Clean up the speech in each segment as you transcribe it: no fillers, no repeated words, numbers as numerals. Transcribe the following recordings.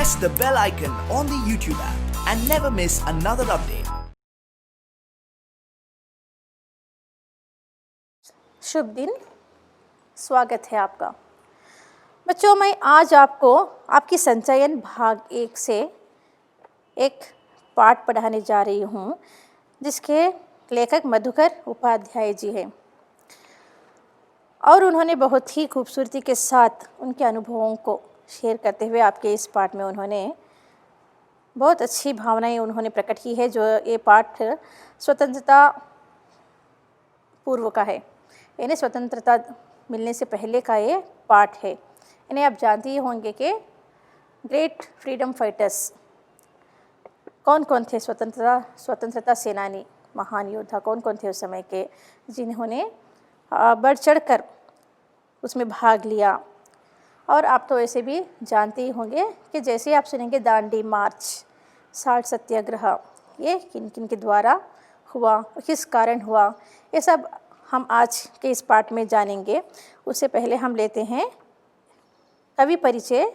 press the bell icon on the YouTube app and never miss another update. शुभ दिन, स्वागत है आपका। बच्चों, मैं आज आपको आपकी संचयन भाग 1 से एक पाठ पढ़ाने जा रही हूँ जिसके लेखक मधुकर उपाध्याय जी हैं और उन्होंने बहुत ही खूबसूरती के साथ उनके अनुभवों को शेयर करते हुए आपके इस पाठ में उन्होंने बहुत अच्छी भावनाएं उन्होंने प्रकट की है। जो ये पाठ स्वतंत्रता पूर्व का है, यानी स्वतंत्रता मिलने से पहले का ये पाठ है। इन्हें आप जानते ही होंगे कि ग्रेट फ्रीडम फाइटर्स कौन कौन थे, स्वतंत्रता सेनानी महान योद्धा कौन कौन थे उस समय के, जिन्होंने बढ़ चढ़ कर उसमें भाग लिया। और आप तो ऐसे भी जानते ही होंगे कि जैसे आप सुनेंगे दांडी मार्च, साल्ट सत्याग्रह, ये किन किन के द्वारा हुआ, किस कारण हुआ, ये सब हम आज के इस पाठ में जानेंगे। उससे पहले हम लेते हैं कवि परिचय।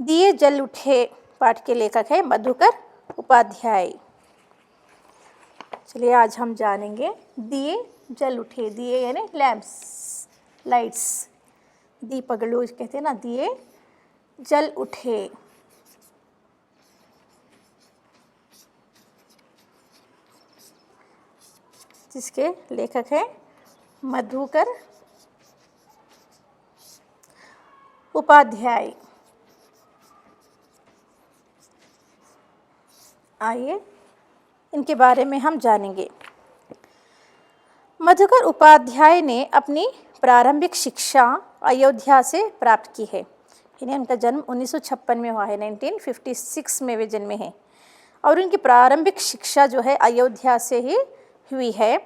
दिए जल उठे पाठ के लेखक है मधुकर उपाध्याय। चलिए आज हम जानेंगे दिए जल उठे। दिए यानी लैम्प्स, लाइट्स, दीपगलू कहते हैं ना। दिए जल उठे। जिसके लेखक हैं मधुकर उपाध्याय। आइए इनके बारे में हम जानेंगे। मधुकर उपाध्याय ने अपनी प्रारंभिक शिक्षा अयोध्या से प्राप्त की है। इन्हें उनका जन्म 1956 में हुआ है, 1956 में वे जन्मे हैं और उनकी प्रारंभिक शिक्षा जो है अयोध्या से ही हुई है।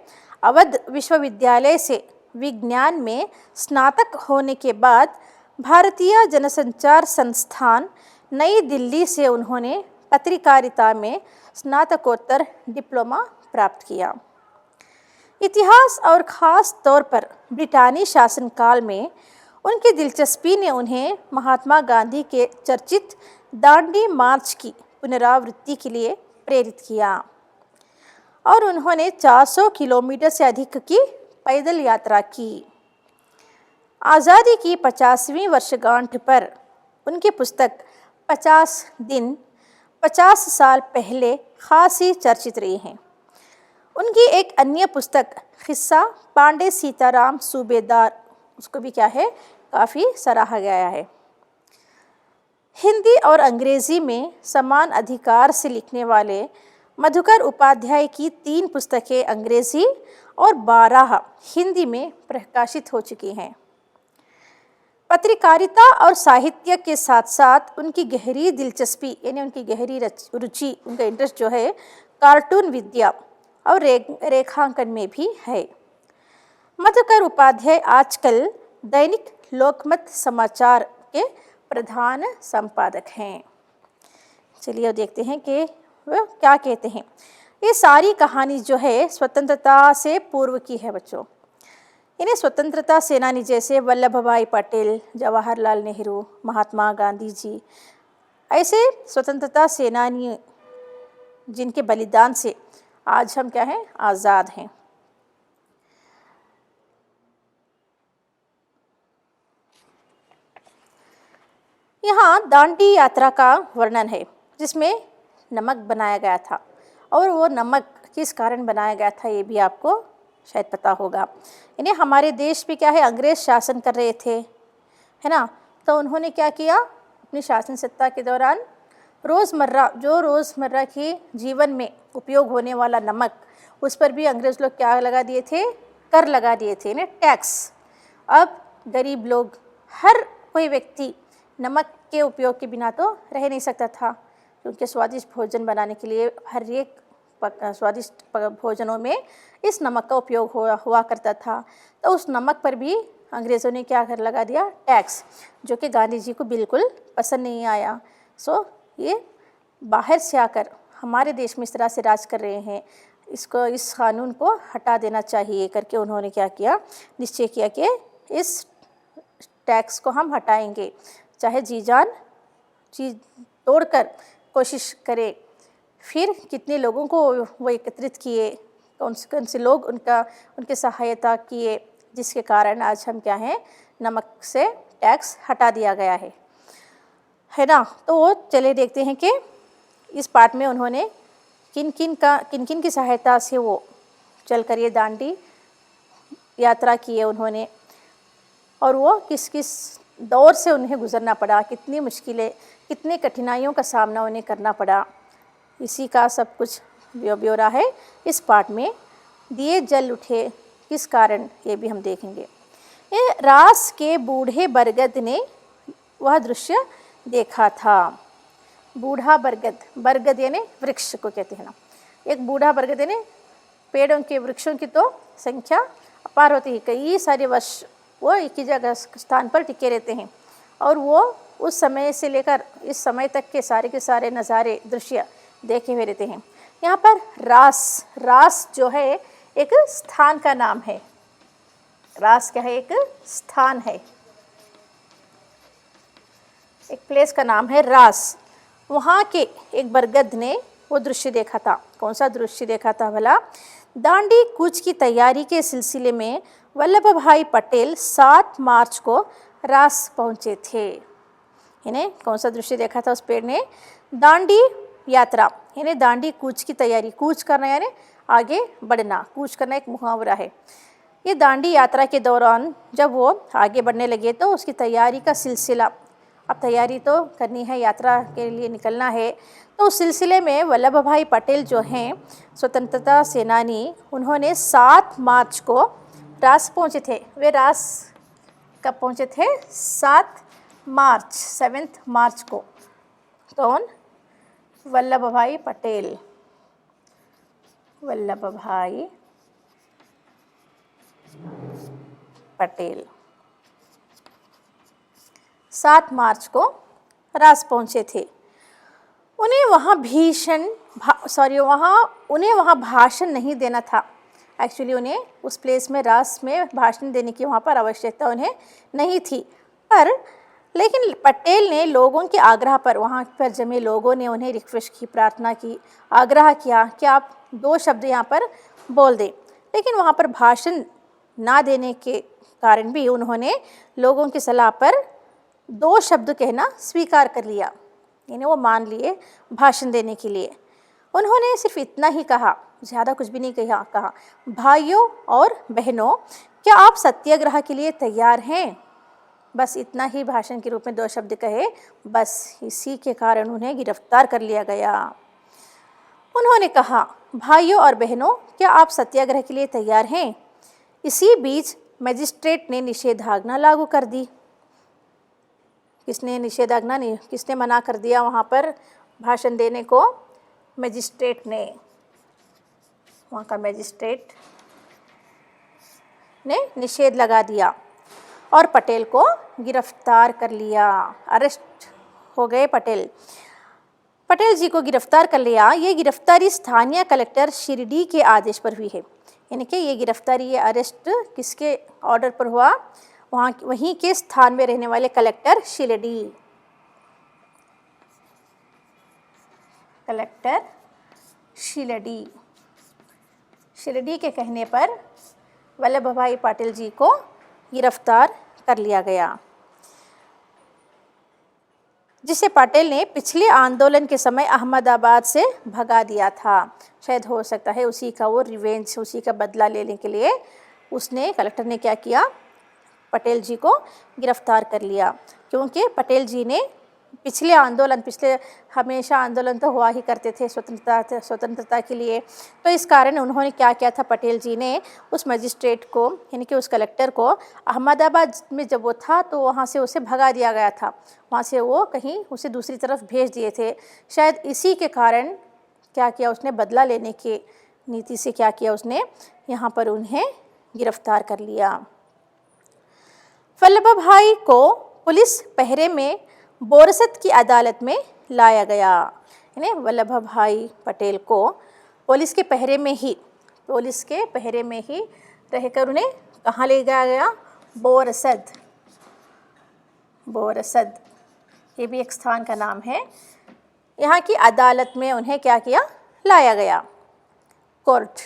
अवध विश्वविद्यालय से विज्ञान में स्नातक होने के बाद भारतीय जनसंचार संस्थान नई दिल्ली से उन्होंने पत्रकारिता में स्नातकोत्तर डिप्लोमा प्राप्त किया। इतिहास और ख़ास तौर पर ब्रिटानी शासनकाल में उनकी दिलचस्पी ने उन्हें महात्मा गांधी के चर्चित दांडी मार्च की पुनरावृत्ति के लिए प्रेरित किया और उन्होंने 400 किलोमीटर से अधिक की पैदल यात्रा की। आज़ादी की 50वीं वर्षगांठ पर उनकी पुस्तक 50 दिन 50 साल पहले खासी चर्चित रही हैं। उनकी एक अन्य पुस्तक किस्सा पांडे सीताराम सूबेदार, उसको भी क्या है, काफ़ी सराहा गया है। हिंदी और अंग्रेज़ी में समान अधिकार से लिखने वाले मधुकर उपाध्याय की 3 पुस्तकें अंग्रेज़ी और 12 हिंदी में प्रकाशित हो चुकी हैं। पत्रकारिता और साहित्य के साथ साथ उनकी गहरी दिलचस्पी, यानी उनकी गहरी रुचि, उनका इंटरेस्ट जो है कार्टून विद्या और रेखांकन में भी है। मधुकर उपाध्याय आजकल दैनिक लोकमत समाचार के प्रधान संपादक हैं। चलिए देखते हैं कि वह क्या कहते हैं। ये सारी कहानी जो है स्वतंत्रता से पूर्व की है बच्चों। इन्हें स्वतंत्रता सेनानी जैसे वल्लभ भाई पटेल, जवाहरलाल नेहरू, महात्मा गांधी जी, ऐसे स्वतंत्रता सेनानी जिनके बलिदान से आज हम क्या हैं, आज़ाद हैं। यहाँ दांडी यात्रा का वर्णन है जिसमें नमक बनाया गया था और वो नमक किस कारण बनाया गया था ये भी आपको शायद पता होगा। इन्हें हमारे देश पे क्या है, अंग्रेज शासन कर रहे थे, है ना। तो उन्होंने क्या किया, अपनी शासन सत्ता के दौरान रोज़मर्रा के जीवन में उपयोग होने वाला नमक, उस पर भी अंग्रेज़ लोग क्या लगा दिए थे, कर लगा दिए थे, यानी टैक्स। अब गरीब लोग, हर कोई व्यक्ति नमक के उपयोग के बिना तो रह नहीं सकता था, क्योंकि स्वादिष्ट भोजन बनाने के लिए हर एक स्वादिष्ट भोजनों में इस नमक का उपयोग हुआ करता था। तो उस नमक पर भी अंग्रेज़ों ने क्या कर लगा दिया, टैक्स, जो कि गांधी जी को बिल्कुल पसंद नहीं आया। सो ये बाहर से आकर हमारे देश में इस तरह से राज कर रहे हैं, इस कानून को हटा देना चाहिए करके उन्होंने क्या किया, निश्चय किया कि इस टैक्स को हम हटाएंगे, चाहे जी जान चीज़ तोड़कर कोशिश करे, फिर कितने लोगों को वो एकत्रित किए, कौन से लोग उनके सहायता किए, जिसके कारण आज हम क्या हैं, नमक से टैक्स हटा दिया गया है ना। तो चले देखते हैं कि इस पाठ में उन्होंने किन किन की सहायता से वो चलकर ये दांडी यात्रा की है उन्होंने, और वो किस किस दौर से उन्हें गुजरना पड़ा, कितनी मुश्किलें, कितनी कठिनाइयों का सामना उन्हें करना पड़ा, इसी का सब कुछ ब्यौरा है इस पाठ में। दिए जल उठे किस कारण, ये भी हम देखेंगे। ये रास के बूढ़े बरगद ने वह दृश्य देखा था। बूढ़ा बरगद यानी वृक्ष को कहते हैं ना। एक बूढ़ा बरगद यानी पेड़ों के, वृक्षों की तो संख्या अपार होती है, कई सारे वर्ष वो एक ही जगह स्थान पर टिके रहते हैं, और वो उस समय से लेकर इस समय तक के सारे नज़ारे, दृश्य देखे हुए रहते हैं। यहाँ पर रास जो है एक स्थान का नाम है। रास क्या है, एक स्थान है, एक प्लेस का नाम है रास। वहाँ के एक बरगद ने वो दृश्य देखा था। कौन सा दृश्य देखा था भला? दांडी कूच की तैयारी के सिलसिले में वल्लभ भाई पटेल 7 मार्च को रास पहुँचे थे। इन्हें कौन सा दृश्य देखा था उस पेड़ ने? दांडी यात्रा यानी दांडी कूच की तैयारी, कूच करना यानी आगे बढ़ना, कूच करना एक मुहावरा है। ये दांडी यात्रा के दौरान जब वो आगे बढ़ने लगे तो उसकी तैयारी का सिलसिला, अब तैयारी तो करनी है, यात्रा के लिए निकलना है, तो उस सिलसिले में वल्लभ भाई पटेल जो हैं स्वतंत्रता सेनानी, उन्होंने 7 मार्च को रास पहुँचे थे। वे रास कब पहुँचे थे? 7 मार्च को। कौन? वल्लभ भाई पटेल। 7 मार्च को रास पहुँचे थे। उन्हें वहाँ भाषण नहीं देना था। एक्चुअली उन्हें उस प्लेस में, रास में भाषण देने की वहाँ पर आवश्यकता उन्हें नहीं थी, लेकिन पटेल ने लोगों के आग्रह पर, वहाँ पर जमे लोगों ने उन्हें रिक्वेस्ट की, प्रार्थना की, आग्रह किया कि आप 2 शब्द यहाँ पर बोल दें। लेकिन वहाँ पर भाषण ना देने के कारण भी उन्होंने लोगों की सलाह पर 2 शब्द कहना स्वीकार कर लिया, यानी वो मान लिए भाषण देने के लिए। उन्होंने सिर्फ इतना ही कहा, ज़्यादा कुछ भी नहीं कहा, भाइयों और बहनों, क्या आप सत्याग्रह के लिए तैयार हैं? बस इतना ही भाषण के रूप में 2 शब्द कहे, बस इसी के कारण उन्हें गिरफ्तार कर लिया गया। उन्होंने कहा, भाइयों और बहनों, क्या आप सत्याग्रह के लिए तैयार हैं? इसी बीच मजिस्ट्रेट ने निषेधाज्ञा लागू कर दी। किसने मना कर दिया वहाँ पर भाषण देने को? मजिस्ट्रेट ने। वहाँ का मजिस्ट्रेट ने निषेध लगा दिया और पटेल को गिरफ्तार कर लिया। अरेस्ट हो गए पटेल जी को गिरफ्तार कर लिया। ये गिरफ्तारी स्थानीय कलेक्टर शिरडी के आदेश पर हुई है, यानी कि ये गिरफ्तारी, ये अरेस्ट किसके ऑर्डर पर हुआ? वहीं के स्थान में रहने वाले कलेक्टर शिरडी के कहने पर वल्लभ भाई पटेल जी को गिरफ्तार कर लिया गया, जिसे पटेल ने पिछले आंदोलन के समय अहमदाबाद से भगा दिया था। शायद हो सकता है उसी का वो रिवेंज, उसी का बदला लेने के लिए कलेक्टर ने क्या किया? पटेल जी को गिरफ्तार कर लिया, क्योंकि पटेल जी ने पिछले हमेशा आंदोलन तो हुआ ही करते थे स्वतंत्रता के लिए, तो इस कारण उन्होंने क्या किया था? पटेल जी ने उस मजिस्ट्रेट को, यानी कि उस कलेक्टर को, अहमदाबाद में जब वो था तो वहाँ से उसे भगा दिया गया था, वहाँ से वो कहीं उसे दूसरी तरफ भेज दिए थे। शायद इसी के कारण क्या किया उसने? बदला लेने की नीति से क्या किया उसने? यहाँ पर उन्हें गिरफ्तार कर लिया। वल्लभ भाई को पुलिस पहरे में बोरसद की अदालत में लाया गया, यानी वल्लभ भाई पटेल को पुलिस के पहरे में ही रहकर उन्हें कहाँ ले जाया गया? बोरसद। ये भी एक स्थान का नाम है। यहाँ की अदालत में उन्हें क्या किया, लाया गया, कोर्ट,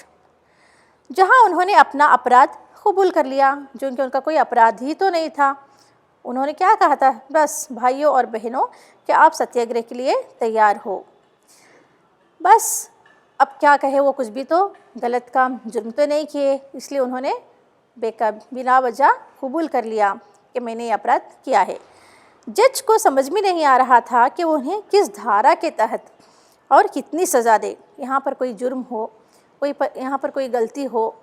जहाँ उन्होंने अपना अपराध कबूल कर लिया, जो कि उनका कोई अपराध ही तो नहीं था। उन्होंने क्या कहा था, बस भाइयों और बहनों क्या आप सत्याग्रह के लिए तैयार हो। बस अब क्या कहे, वो कुछ भी तो गलत काम, जुर्म तो नहीं किए, इसलिए उन्होंने बिना वजह कबूल कर लिया कि मैंने ये अपराध किया है। जज को समझ में नहीं आ रहा था कि उन्हें किस धारा के तहत और कितनी सज़ा दे। यहाँ पर कोई जुर्म हो, यहाँ पर कोई गलती हो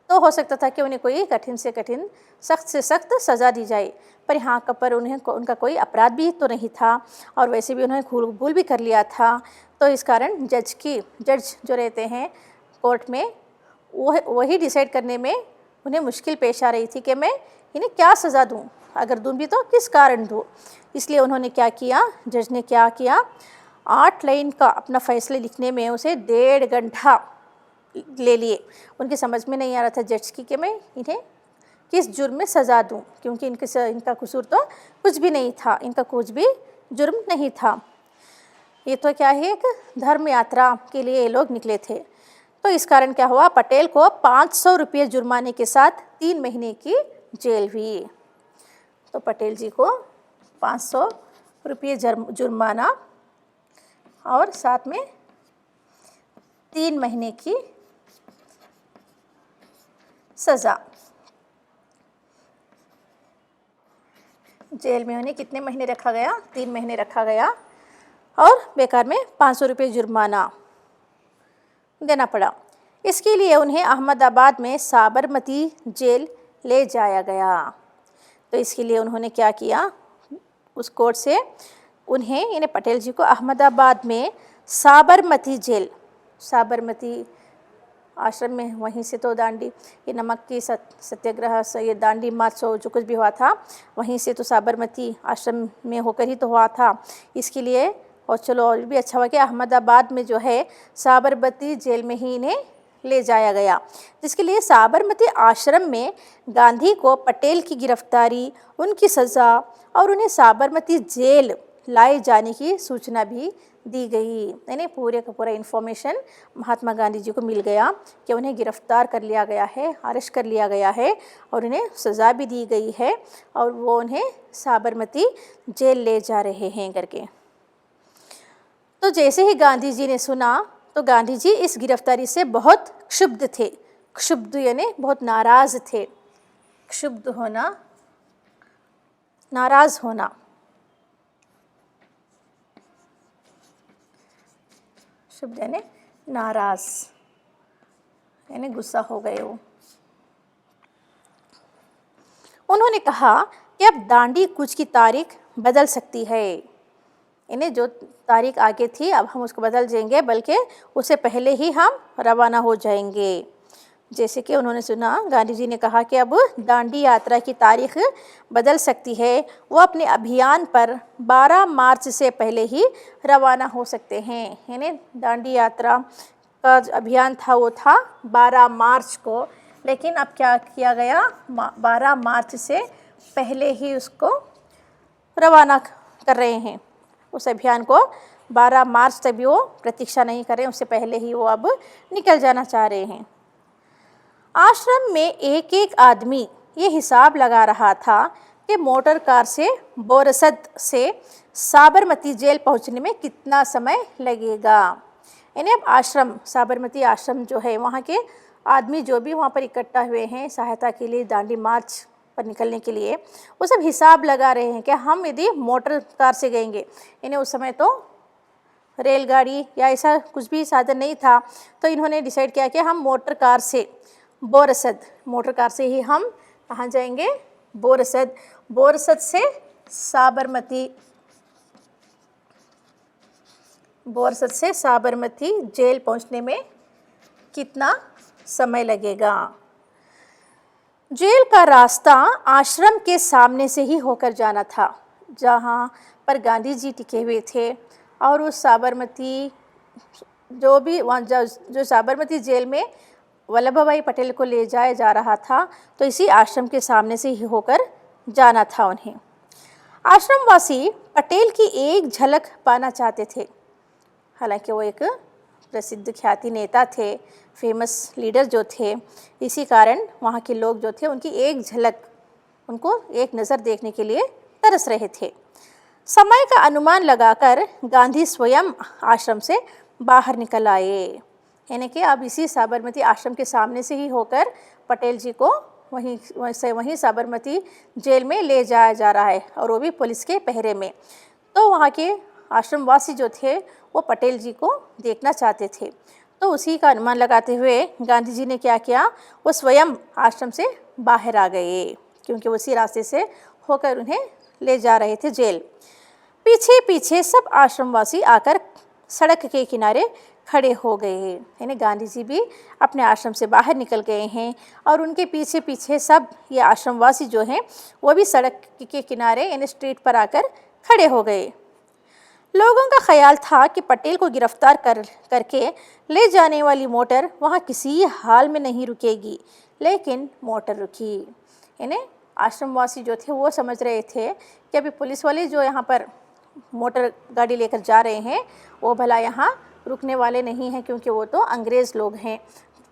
तो हो सकता था कि उन्हें कोई कठिन से कठिन, सख्त से सख्त सज़ा दी जाए, पर यहाँ पर उनका कोई अपराध भी तो नहीं था और वैसे भी उन्होंने कबूल भी कर लिया था। तो इस कारण जज जो रहते हैं कोर्ट में, वही डिसाइड करने में उन्हें मुश्किल पेश आ रही थी कि मैं इन्हें क्या सज़ा दूँ, अगर दूँ भी तो किस कारण दूँ। इसलिए उन्होंने क्या किया, जज ने क्या किया, 8 लाइन का अपना फैसले लिखने में उसे 1.5 घंटा ले लिए। उनकी समझ में नहीं आ रहा था जज की कि मैं इन्हें किस जुर्म में सज़ा दूँ, क्योंकि इनका कसूर तो कुछ भी नहीं था, इनका कुछ भी जुर्म नहीं था। ये तो क्या है, एक धर्म यात्रा के लिए ये लोग निकले थे। तो इस कारण क्या हुआ, पटेल को 500 रुपये जुर्माने के साथ 3 महीने की जेल हुई। तो पटेल जी को 500 रुपये जुर्माना और साथ में 3 महीने की सज़ा। जेल में उन्हें कितने महीने रखा गया, 3 महीने रखा गया और बेकार में 500 रुपये जुर्माना देना पड़ा। इसके लिए उन्हें अहमदाबाद में साबरमती जेल ले जाया गया। तो इसके लिए उन्होंने क्या किया, उस कोर्ट से इन्हें पटेल जी को अहमदाबाद में साबरमती जेल, साबरमती आश्रम में, वहीं से तो दांडी, ये नमक की सत्याग्रह से, ये दांडी महोत्सव जो कुछ भी हुआ था, वहीं से तो साबरमती आश्रम में होकर ही तो हुआ था। इसके लिए और चलो और भी अच्छा हुआ कि अहमदाबाद में जो है साबरमती जेल में ही इन्हें ले जाया गया, जिसके लिए साबरमती आश्रम में गांधी को पटेल की गिरफ्तारी, उनकी सज़ा और उन्हें साबरमती जेल लाए जाने की सूचना भी दी गई। यानी पूरे का पूरा इन्फॉर्मेशन महात्मा गांधी जी को मिल गया कि उन्हें गिरफ्तार कर लिया गया है, अरेस्ट कर लिया गया है और उन्हें सज़ा भी दी गई है और वो उन्हें साबरमती जेल ले जा रहे हैं करके। तो जैसे ही गांधी जी ने सुना तो गांधी जी इस गिरफ्तारी से बहुत क्षुब्ध थे। क्षुब्ध यानी बहुत नाराज़ थे। क्षुब्ध होना, नाराज़ होना। क्षुब्ध यानी नाराज़, यानी गुस्सा हो गए वो। उन्होंने कहा कि अब दांडी कूच की तारीख बदल सकती है। इन्हें जो तारीख आगे थी अब हम उसको बदल देंगे, बल्कि उससे पहले ही हम रवाना हो जाएंगे। जैसे कि उन्होंने सुना, गांधी जी ने कहा कि अब दांडी यात्रा की तारीख बदल सकती है। वो अपने अभियान पर 12 मार्च से पहले ही रवाना हो सकते हैं। यानी दांडी यात्रा का जो अभियान था वो था 12 मार्च को, लेकिन अब क्या किया गया, 12 मार्च से पहले ही उसको रवाना कर रहे हैं। उस अभियान को 12 मार्च तक भी वो प्रतीक्षा नहीं कर रहे हैं, उससे पहले ही वो अब निकल जाना चाह रहे हैं। आश्रम में एक एक आदमी ये हिसाब लगा रहा था कि मोटर कार से बोरसद से साबरमती जेल पहुंचने में कितना समय लगेगा। यानी अब आश्रम, साबरमती आश्रम जो है, वहाँ के आदमी जो भी वहाँ पर इकट्ठा हुए हैं सहायता के लिए, दांडी मार्च पर निकलने के लिए, वो सब हिसाब लगा रहे हैं कि हम यदि मोटर कार से गएंगे, यानी उस समय तो रेलगाड़ी या ऐसा कुछ भी साधन नहीं था, तो इन्होंने डिसाइड किया कि हम मोटर कार से बोरसद, मोटर कार से ही हम कहाँ जाएंगे, बोरसद। बोरसद से साबरमती, बोरसद से साबरमती जेल पहुँचने में कितना समय लगेगा। जेल का रास्ता आश्रम के सामने से ही होकर जाना था, जहाँ पर गांधी जी टिके हुए थे, और उस साबरमती जो भी वहाँ जो साबरमती जेल में वल्लभ भाई पटेल को ले जाया जा रहा था, तो इसी आश्रम के सामने से ही होकर जाना था उन्हें। आश्रमवासी पटेल की एक झलक पाना चाहते थे। हालांकि वो एक प्रसिद्ध ख्याति नेता थे, फेमस लीडर जो थे, इसी कारण वहाँ के लोग जो थे उनकी एक झलक, उनको एक नज़र देखने के लिए तरस रहे थे। समय का अनुमान लगाकर गांधी स्वयं आश्रम से बाहर निकल आए, यानी कि अब इसी साबरमती आश्रम के सामने से ही होकर पटेल जी को वहीं साबरमती जेल में ले जाया जा रहा है, और वो भी पुलिस के पहरे में। तो वहाँ के आश्रमवासी जो थे वो पटेल जी को देखना चाहते थे। तो उसी का अनुमान लगाते हुए गांधी जी ने क्या किया, वो स्वयं आश्रम से बाहर आ गए, क्योंकि उसी रास्ते से होकर उन्हें ले जा रहे थे जेल। पीछे पीछे सब आश्रमवासी आकर सड़क के किनारे खड़े हो गए, यानी गांधी जी भी अपने आश्रम से बाहर निकल गए हैं और उनके पीछे पीछे सब ये आश्रमवासी जो हैं वो भी सड़क के किनारे यानी स्ट्रीट पर आकर खड़े हो गए। लोगों का ख्याल था कि पटेल को गिरफ्तार करके ले जाने वाली मोटर वहाँ किसी हाल में नहीं रुकेगी, लेकिन मोटर रुकी। यानी आश्रमवासी जो थे वो समझ रहे थे कि अभी पुलिस वाले जो यहाँ पर मोटर गाड़ी लेकर जा रहे हैं वो भला यहाँ रुकने वाले नहीं हैं, क्योंकि वो तो अंग्रेज़ लोग हैं,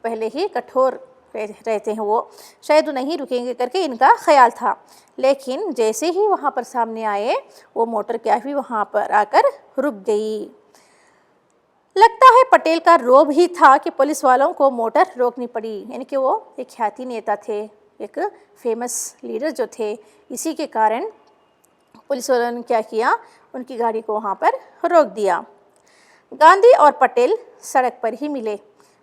पहले ही कठोर रहते हैं, वो शायद वो नहीं रुकेंगे करके इनका ख्याल था। लेकिन जैसे ही वहाँ पर सामने आए वो मोटर क्या हुई, वहाँ पर आकर रुक गई। लगता है पटेल का रोब ही था कि पुलिस वालों को मोटर रोकनी पड़ी, यानी कि वो एक ख्याति नेता थे, एक फेमस लीडर जो थे, इसी के कारण पुलिस वालों ने क्या किया, उनकी गाड़ी को वहाँ पर रोक दिया। गांधी और पटेल सड़क पर ही मिले,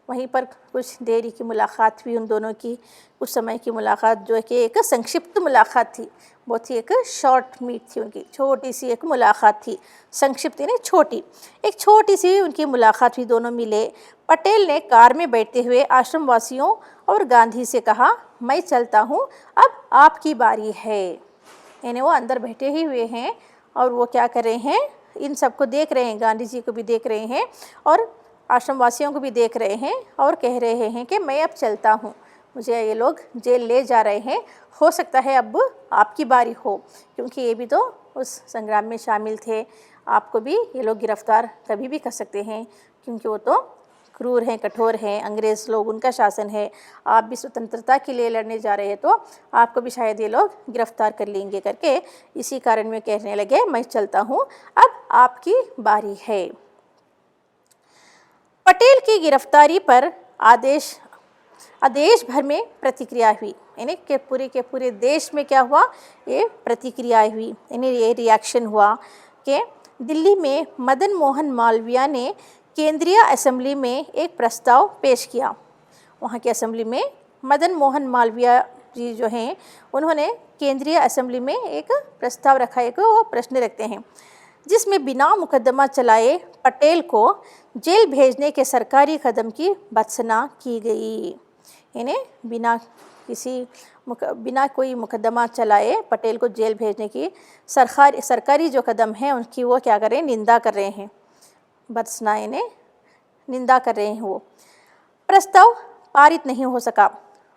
वहीं पर कुछ देरी की मुलाकात हुई उन दोनों की, कुछ समय की मुलाकात जो है कि एक संक्षिप्त मुलाकात थी, बहुत ही एक शॉर्ट मीट थी उनकी, छोटी सी एक मुलाकात थी, संक्षिप्त यानी छोटी, एक छोटी सी उनकी मुलाकात हुई, दोनों मिले। पटेल ने कार में बैठते हुए आश्रमवासियों और गांधी से कहा, मैं चलता हूँ, अब आपकी बारी है। यानी वो अंदर बैठे ही हुए हैं और वो क्या कर रहे हैं, इन सबको देख रहे हैं, गांधी जी को भी देख रहे हैं और आश्रमवासियों को भी देख रहे हैं और कह रहे हैं कि मैं अब चलता हूँ, मुझे ये लोग जेल ले जा रहे हैं, हो सकता है अब आपकी बारी हो, क्योंकि ये भी तो उस संग्राम में शामिल थे, आपको भी ये लोग गिरफ्तार कभी भी कर सकते हैं, क्योंकि वो तो क्रूर हैं, कठोर हैं, अंग्रेज़ लोग, उनका शासन है, आप भी स्वतंत्रता के लिए लड़ने जा रहे हैं तो आपको भी शायद ये लोग गिरफ्तार कर लेंगे करके, इसी कारण में कहने लगे, मैं चलता हूँ, अब आपकी बारी है। पटेल की गिरफ्तारी पर आदेश भर में प्रतिक्रिया हुई, यानी के पूरे देश में क्या हुआ, ये प्रतिक्रिया हुई, यानी ये रिएक्शन हुआ कि दिल्ली में मदन मोहन मालवीय ने केंद्रीय असेंबली में एक प्रस्ताव पेश किया। वहाँ की असेंबली में मदन मोहन मालवीय जी जो हैं उन्होंने केंद्रीय असेंबली में एक प्रस्ताव रखा है, वो प्रश्न रखते हैं, जिसमें बिना मुकदमा चलाए पटेल को जेल भेजने के सरकारी कदम की भर्त्सना की गई। यानी बिना कोई मुकदमा चलाए पटेल को जेल भेजने की सरकारी जो कदम है उनकी वो क्या कर रहे हैं, निंदा कर रहे हैं, भर्त्सना यानी निंदा कर रहे हैं। वो प्रस्ताव पारित नहीं हो सका,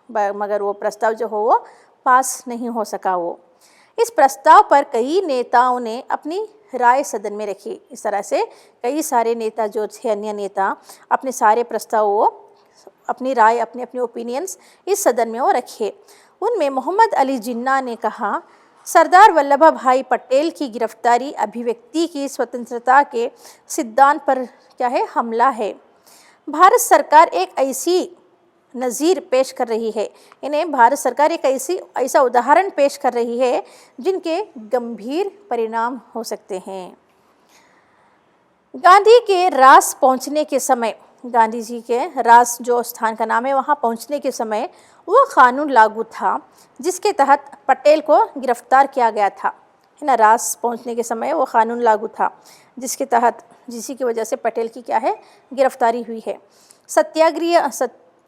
मगर वो प्रस्ताव जो हो वो पास नहीं हो सका। वो इस प्रस्ताव पर कई नेताओं ने अपनी राय सदन में रखी। इस तरह से कई सारे नेता जो थे, अन्य नेता, अपने सारे प्रस्ताव वो अपनी राय, अपने ओपिनियंस इस सदन में वो रखे। उनमें मोहम्मद अली जिन्ना ने कहा, सरदार वल्लभ भाई पटेल की गिरफ्तारी अभिव्यक्ति की स्वतंत्रता के सिद्धांत पर क्या है, हमला है। भारत सरकार एक ऐसी नज़ीर पेश कर रही है, इन्हें भारत सरकार एक ऐसा उदाहरण पेश कर रही है जिनके गंभीर परिणाम हो सकते हैं। गांधी के रास पहुंचने के समय, गांधी जी के रास जो स्थान का नाम है, वहां पहुंचने के समय वो कानून लागू था जिसके तहत पटेल को गिरफ्तार किया गया था, है ना। रास पहुंचने के समय वो कानून लागू था जिसके तहत, जिसी की वजह से पटेल की क्या है, गिरफ्तारी हुई है।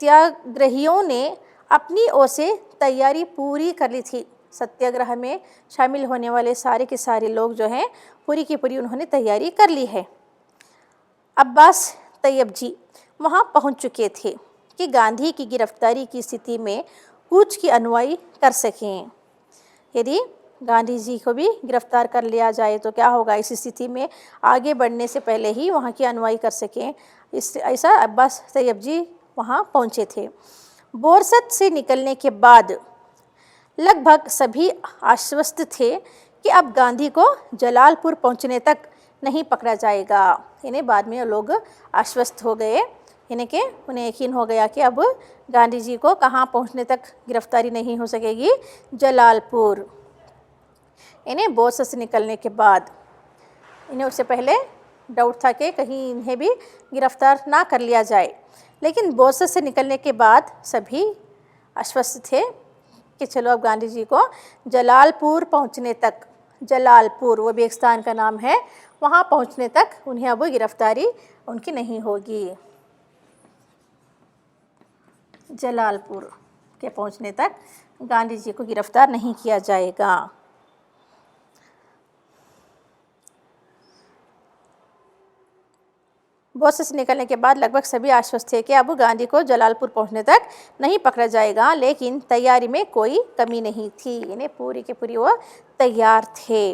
सत्याग्रहियों ने अपनी ओर से तैयारी पूरी कर ली थी। सत्याग्रह में शामिल होने वाले सारे के सारे लोग जो हैं पूरी की पूरी उन्होंने तैयारी कर ली है। अब्बास तैयब जी वहाँ पहुँच चुके थे कि गांधी की गिरफ्तारी की स्थिति में कूच की अनुयायी कर सकें। यदि गांधी जी को भी गिरफ्तार कर लिया जाए तो क्या होगा। इस स्थिति में आगे बढ़ने से पहले ही वहाँ की अनुयायी कर सकें, इस ऐसा अब्बास तैयब जी वहाँ पहुँचे थे। बोरसद से निकलने के बाद लगभग सभी आश्वस्त थे कि अब गांधी को जलालपुर पहुँचने तक नहीं पकड़ा जाएगा। इन्हें बाद में लोग आश्वस्त हो गए, उन्हें यकीन हो गया कि अब गांधी जी को कहाँ पहुँचने तक गिरफ्तारी नहीं हो सकेगी, जलालपुर। इन्हें बोरसद से निकलने के बाद इन्हें उससे पहले डाउट था कि कहीं इन्हें भी गिरफ्तार ना कर लिया जाए, लेकिन बोरसद से निकलने के बाद सभी आश्वस्त थे कि चलो अब गांधी जी को जलालपुर पहुंचने तक, जलालपुर वो भी एक स्थान का नाम है, वहां पहुंचने तक उन्हें अब गिरफ्तारी उनकी नहीं होगी। जलालपुर के पहुंचने तक गांधी जी को गिरफ्तार नहीं किया जाएगा। बोरसद से निकलने के बाद लगभग सभी आश्वस्त थे कि अब गांधी को जलालपुर पहुंचने तक नहीं पकड़ा जाएगा, लेकिन तैयारी में कोई कमी नहीं थी। इन्हें पूरी की पूरी वो तैयार थे।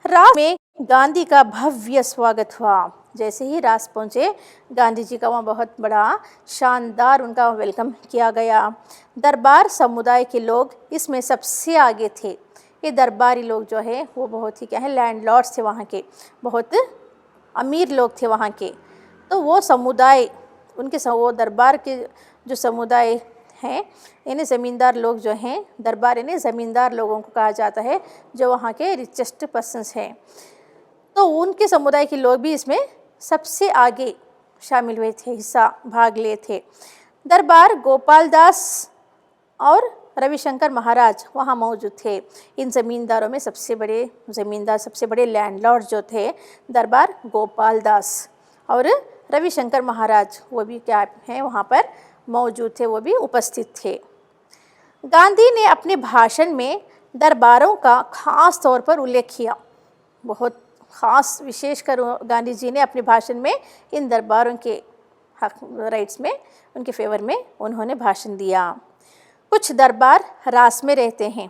रास में गांधी का भव्य स्वागत हुआ। जैसे ही रास पहुंचे, गांधी जी का वहाँ बहुत बड़ा शानदार उनका वेलकम किया गया। दरबार समुदाय के लोग इसमें सबसे आगे थे। ये दरबारी लोग जो है वो बहुत ही क्या है, लैंडलॉर्ड्स थे, वहाँ के बहुत अमीर लोग थे वहाँ के। तो वो समुदाय, वो दरबार के जो समुदाय हैं, इन्हें ज़मींदार लोग जो हैं, दरबार इन्हें ज़मींदार लोगों को कहा जाता है, जो वहाँ के रिचेस्ट पर्सन्स हैं। तो उनके समुदाय के लोग भी इसमें सबसे आगे शामिल हुए थे, हिस्सा भाग लिए थे। दरबार गोपाल दास और रविशंकर महाराज वहाँ मौजूद थे। इन ज़मींदारों में सबसे बड़े ज़मींदार, सबसे बड़े लैंडलॉर्ड जो थे, दरबार गोपाल दास और रविशंकर महाराज, वो भी क्या हैं वहाँ पर मौजूद थे, वो भी उपस्थित थे। गांधी ने अपने भाषण में दरबारों का खास तौर पर उल्लेख किया। बहुत ख़ास, विशेषकर गांधी जी ने अपने भाषण में इन दरबारों के हक, राइट्स में, उनके फेवर में उन्होंने भाषण दिया। कुछ दरबार रास में रहते हैं,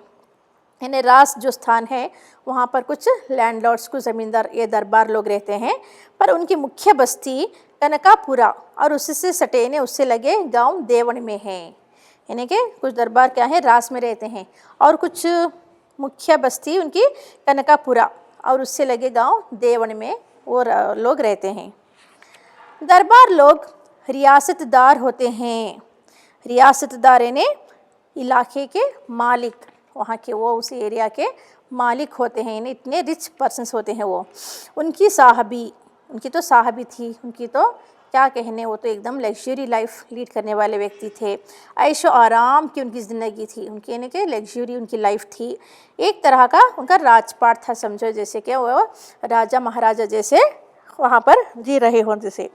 यानी रास जो स्थान है वहाँ पर कुछ लैंडलॉर्ड्स, कुछ ज़मींदार, ये दरबार लोग रहते हैं, पर उनकी मुख्य बस्ती कनकापुरा और उससे सटे, यानी उससे लगे गांव देवण में है। यानी कि कुछ दरबार क्या है, रास में रहते हैं, और कुछ मुख्य बस्ती उनकी कनकापुरा और उससे लगे गांव देवण में वो लोग रहते हैं। दरबार लोग रियासतदार होते हैं। रियासतदार यानी इलाके के मालिक, वहाँ के वो उस एरिया के मालिक होते हैं, यानी इतने रिच पर्सन्स होते हैं वो। उनकी साहबी, उनकी तो साहबी थी, उनकी तो क्या कहने, वो तो एकदम लग्जरी लाइफ लीड करने वाले व्यक्ति थे। ऐशो आराम की उनकी ज़िंदगी थी, उनकी यानी कि लग्जरी उनकी लाइफ थी। एक तरह का उनका राजपाट था, समझो, जैसे कि वो राजा महाराजा जैसे वहाँ पर जी रहे हों जैसे।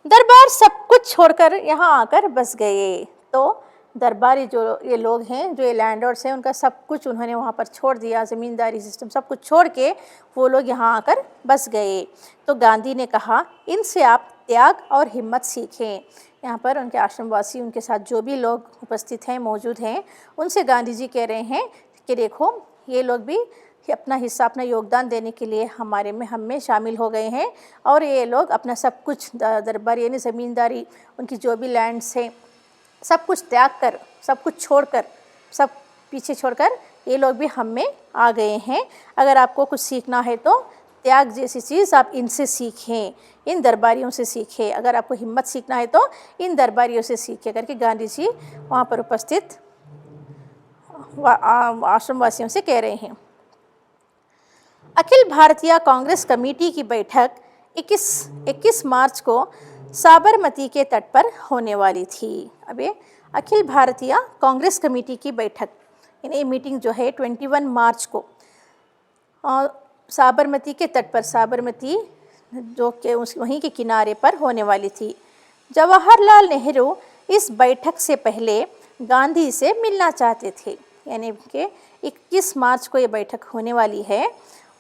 दरबार सब कुछ छोड़कर यहाँ आकर बस गए। तो दरबारी जो ये लोग हैं, जो ये लैंडलॉर्ड्स हैं, उनका सब कुछ उन्होंने वहाँ पर छोड़ दिया, ज़मींदारी सिस्टम सब कुछ छोड़ के वो लोग यहाँ आकर बस गए। तो गांधी ने कहा, इनसे आप त्याग और हिम्मत सीखें। यहाँ पर उनके आश्रमवासी, उनके साथ जो भी लोग उपस्थित हैं, मौजूद हैं, उनसे गांधी जी कह रहे हैं कि देखो, ये लोग भी अपना हिस्सा, अपना योगदान देने के लिए हम में शामिल हो गए हैं, और ये लोग अपना सब कुछ दरबार यानी ज़मींदारी, उनकी जो भी लैंड्स हैं, सब कुछ त्याग कर, सब कुछ छोड़कर, सब पीछे छोड़कर ये लोग भी हम में आ गए हैं। अगर आपको कुछ सीखना है तो त्याग जैसी चीज़ आप इनसे सीखें, इन दरबारियों से सीखें। अगर आपको हिम्मत सीखना है तो इन दरबारियों से सीखें, करके गांधी जी वहाँ पर उपस्थित आश्रमवासियों से कह रहे हैं। अखिल भारतीय कांग्रेस कमेटी की बैठक 21 मार्च को साबरमती के तट पर होने वाली थी। अब ये अखिल भारतीय कांग्रेस कमेटी की बैठक, यानी मीटिंग जो है 21 मार्च को साबरमती के तट पर, साबरमती जो के वहीं के किनारे पर होने वाली थी। जवाहरलाल नेहरू इस बैठक से पहले गांधी से मिलना चाहते थे, यानी कि 21 मार्च को ये बैठक होने वाली है,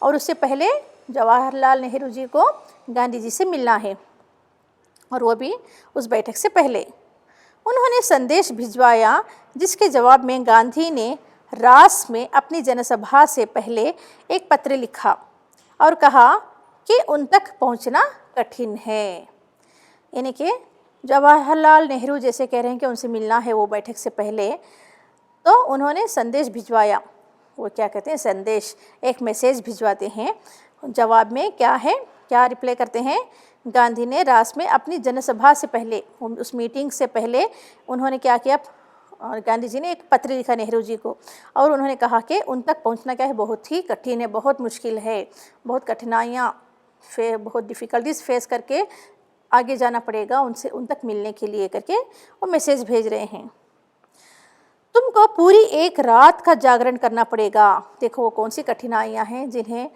और उससे पहले जवाहरलाल नेहरू जी को गांधी जी से मिलना है, और वो भी उस बैठक से पहले। उन्होंने संदेश भिजवाया, जिसके जवाब में गांधी ने रास में अपनी जनसभा से पहले एक पत्र लिखा और कहा कि उन तक पहुंचना कठिन है। यानी कि जवाहरलाल नेहरू जैसे कह रहे हैं कि उनसे मिलना है वो बैठक से पहले, तो उन्होंने संदेश भिजवाया। वो क्या कहते हैं, संदेश, एक मैसेज भिजवाते हैं। जवाब में क्या है, क्या रिप्लाई करते हैं, गांधी ने रास में अपनी जनसभा से पहले, उस मीटिंग से पहले उन्होंने क्या किया, और गांधी जी ने एक पत्र लिखा नेहरू जी को और उन्होंने कहा कि उन तक पहुंचना क्या है, बहुत ही कठिन है, बहुत मुश्किल है, बहुत कठिनाइयाँ बहुत डिफ़िकल्टीज फेस करके आगे जाना पड़ेगा उनसे, उन तक मिलने के लिए करके वो मैसेज भेज रहे हैं। तुमको पूरी एक रात का जागरण करना पड़ेगा। देखो वो कौन सी कठिनाइयाँ हैं जिन्हें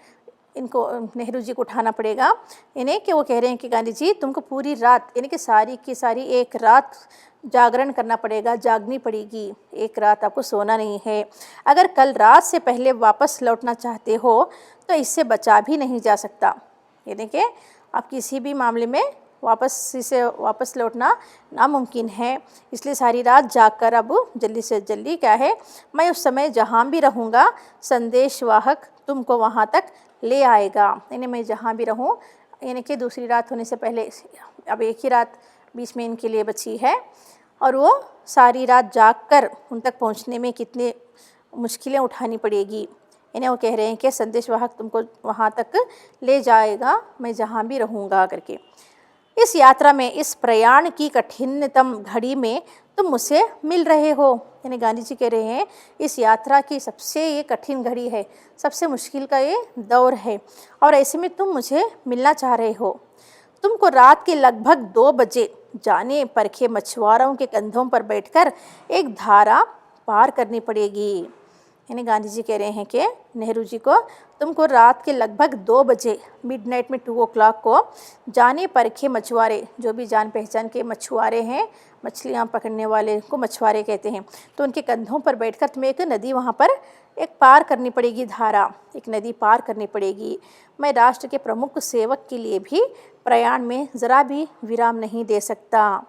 इनको नेहरू जी को उठाना पड़ेगा। इन्हें कि वो कह रहे हैं कि गांधी जी तुमको पूरी रात, यानी कि सारी की सारी एक रात जागरण करना पड़ेगा, जागनी पड़ेगी, एक रात आपको सोना नहीं है। अगर कल रात से पहले वापस लौटना चाहते हो तो इससे बचा भी नहीं जा सकता। यानी कि आप किसी भी मामले में वापस लौटना नामुमकिन है, इसलिए सारी रात जागकर अब जल्दी से जल्दी क्या है, मैं उस समय जहाँ भी रहूँगा संदेशवाहक तुमको वहाँ तक ले आएगा। यानी मैं जहाँ भी रहूँ, यानी कि दूसरी रात होने से पहले अब एक ही रात बीच में इनके लिए बची है और वो सारी रात जागकर उन तक पहुँचने में कितनी मुश्किलें उठानी पड़ेगी। यानी वो कह रहे हैं कि संदेशवाहक तुमको वहाँ तक ले जाएगा, मैं जहाँ भी रहूँगा करके। इस यात्रा में, इस प्रयाण की कठिनतम घड़ी में तुम मुझसे मिल रहे हो। यानी गांधी जी कह रहे हैं इस यात्रा की सबसे ये कठिन घड़ी है, सबसे मुश्किल का ये दौर है और ऐसे में तुम मुझे मिलना चाह रहे हो। तुमको रात के लगभग 2 बजे जाने परखे मछुआरों के कंधों पर बैठकर एक धारा पार करनी पड़ेगी। यानी गांधी जी कह रहे हैं कि नेहरू जी को तुमको रात के लगभग 2 बजे, मिडनाइट में 2 o'clock को जाने परखे मछुआरे, जो भी जान पहचान के मछुआरे हैं, मछलियाँ पकड़ने वाले को मछुआरे कहते हैं, तो उनके कंधों पर बैठकर तुम्हें एक नदी वहाँ पर एक पार करनी पड़ेगी, धारा, एक नदी पार करनी पड़ेगी। मैं राष्ट्र के प्रमुख सेवक के लिए भी प्रयाण में ज़रा भी विराम नहीं दे सकता।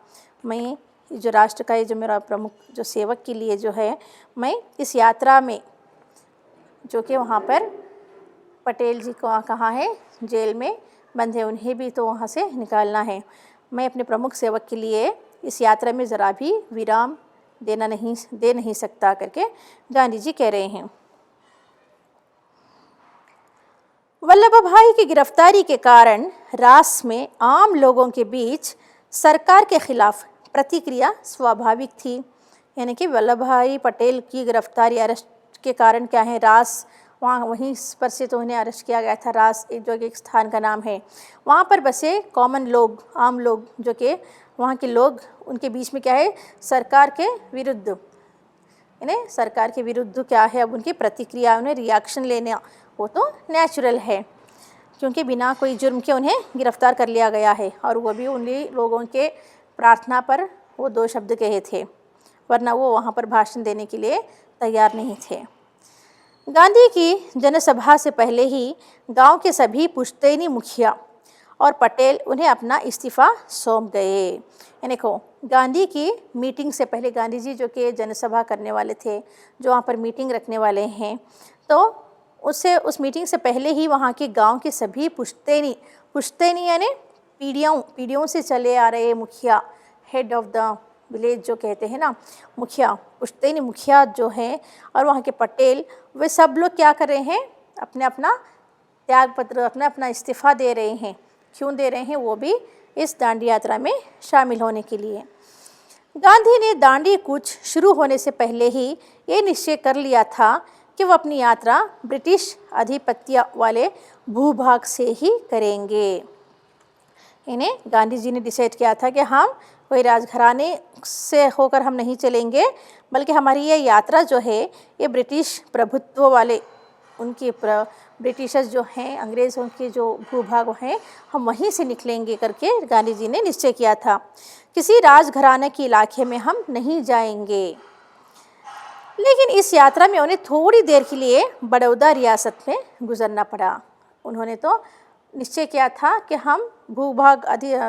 मैं जो राष्ट्र का, जो मेरा प्रमुख जो सेवक के लिए जो है, मैं इस यात्रा में, जो कि वहाँ पर पटेल जी को कहाँ है, जेल में बंधे, उन्हें भी तो वहाँ से निकालना है। मैं अपने प्रमुख सेवक के लिए इस यात्रा में ज़रा भी विराम दे नहीं सकता करके गांधी जी कह रहे हैं। वल्लभ भाई की गिरफ्तारी के कारण रास में आम लोगों के बीच सरकार के खिलाफ प्रतिक्रिया स्वाभाविक थी। यानी कि वल्लभ भाई पटेल की गिरफ्तारी, अरेस्ट के कारण क्या है, रास, वहाँ वहीं पर से तो उन्हें अरेस्ट किया गया था। रास जो कि एक स्थान का नाम है, वहाँ पर बसे कॉमन लोग, आम लोग, जो कि वहाँ के लोग, उनके बीच में क्या है, सरकार के विरुद्ध, यानी सरकार के विरुद्ध क्या है, अब उनकी प्रतिक्रिया, उन्हें रिएक्शन लेना, वो तो नेचुरल है, क्योंकि बिना कोई जुर्म के उन्हें गिरफ्तार कर लिया गया है और वो भी उन्हीं लोगों के प्रार्थना पर वो 2 शब्द कहे थे, वरना वो वहाँ पर भाषण देने के लिए तैयार नहीं थे। गांधी की जनसभा से पहले ही गांव के सभी पुश्तैनी मुखिया और पटेल उन्हें अपना इस्तीफ़ा सौंप गए। यानी को गांधी की मीटिंग से पहले, गांधी जी जो कि जनसभा करने वाले थे, जो वहाँ पर मीटिंग रखने वाले हैं, तो उस मीटिंग से पहले ही वहाँ के गांव के सभी पुश्तैनी यानी पीढ़ियों से चले आ रहे मुखिया, हेड ऑफ द विलेज जो कहते हैं ना, मुखिया, पुश्तैनी मुखिया जो हैं, और वहाँ के पटेल, वे सब लोग क्या कर रहे हैं, अपना त्यागपत्र, अपना इस्तीफ़ा दे रहे हैं। क्यों दे रहे हैं, वो भी इस दांडी यात्रा में शामिल होने के लिए। गांधी ने दांडी कूच शुरू होने से पहले ही ये निश्चय कर लिया था कि वो अपनी यात्रा ब्रिटिश आधिपत्य वाले भूभाग से ही करेंगे। इन्हें गांधी जी ने डिसाइड किया था कि हम कोई राजघराने से होकर हम नहीं चलेंगे, बल्कि हमारी ये यात्रा जो है, ये ब्रिटिश प्रभुत्व वाले, उनके ब्रिटिशर्स जो हैं, अंग्रेज़ों के जो भूभाग हैं, हम वहीं से निकलेंगे करके गांधी जी ने निश्चय किया था। किसी राजघराने के इलाके में हम नहीं जाएंगे। लेकिन इस यात्रा में उन्हें थोड़ी देर के लिए बड़ौदा रियासत में गुजरना पड़ा। उन्होंने तो निश्चय किया था कि हम भूभाग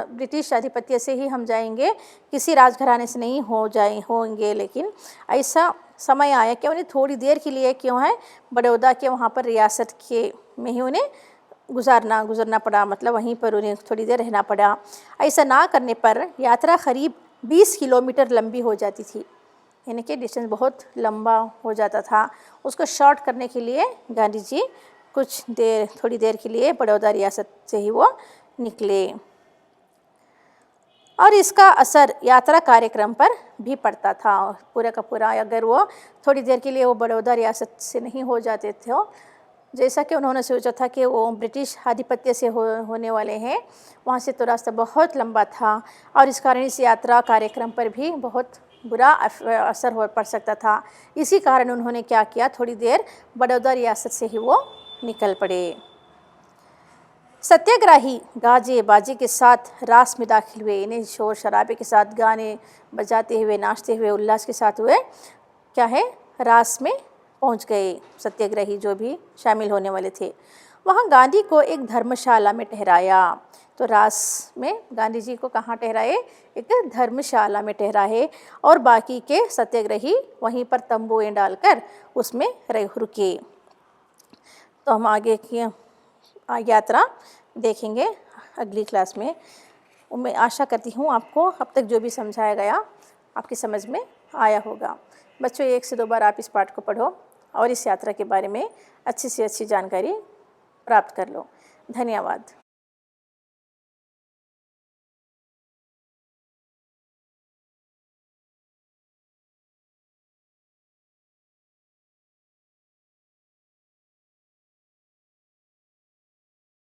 ब्रिटिश आधिपत्य से ही हम जाएंगे, किसी राजघराने से नहीं होंगे। लेकिन ऐसा समय आया कि उन्हें थोड़ी देर के लिए क्यों है बड़ौदा के वहाँ पर रियासत के में ही उन्हें गुजरना पड़ा, मतलब वहीं पर उन्हें थोड़ी देर रहना पड़ा। ऐसा ना करने पर यात्रा करीब 20 किलोमीटर लंबी हो जाती थी, यानी कि डिस्टेंस बहुत लंबा हो जाता था। उसको शॉर्ट करने के लिए गांधी जी थोड़ी देर के लिए बड़ौदा रियासत से ही वो निकले, और इसका असर यात्रा कार्यक्रम पर भी पड़ता था पूरा का पूरा। अगर वो थोड़ी देर के लिए वो बड़ौदा रियासत से नहीं हो जाते थे, जैसा कि उन्होंने सोचा था कि वो ब्रिटिश आधिपत्य से होने वाले हैं, वहाँ से तो रास्ता बहुत लंबा था, और इस कारण इस यात्रा कार्यक्रम पर भी बहुत बुरा असर पड़ सकता था। इसी कारण उन्होंने क्या किया, थोड़ी देर बड़ौदा रियासत से ही वो निकल पड़े। सत्याग्रही गाजे बाजे के साथ रास में दाखिल हुए, इन्हें शोर शराबे के साथ गाने बजाते हुए, नाचते हुए, उल्लास के साथ हुए क्या है रास में पहुंच गए। सत्याग्रही जो भी शामिल होने वाले थे, वहां गांधी को एक धर्मशाला में ठहराया। तो रास में गांधी जी को कहाँ ठहराए, एक धर्मशाला में ठहराए, और बाकी के सत्याग्रही वहीं पर तंबुएं डालकर उसमें रुके। तो हम आगे की यात्रा देखेंगे अगली क्लास में। मैं आशा करती हूँ आपको अब तक जो भी समझाया गया आपकी समझ में आया होगा। बच्चों, 1 से 2 बार आप इस पाठ को पढ़ो और इस यात्रा के बारे में अच्छी से अच्छी जानकारी प्राप्त कर लो। धन्यवाद।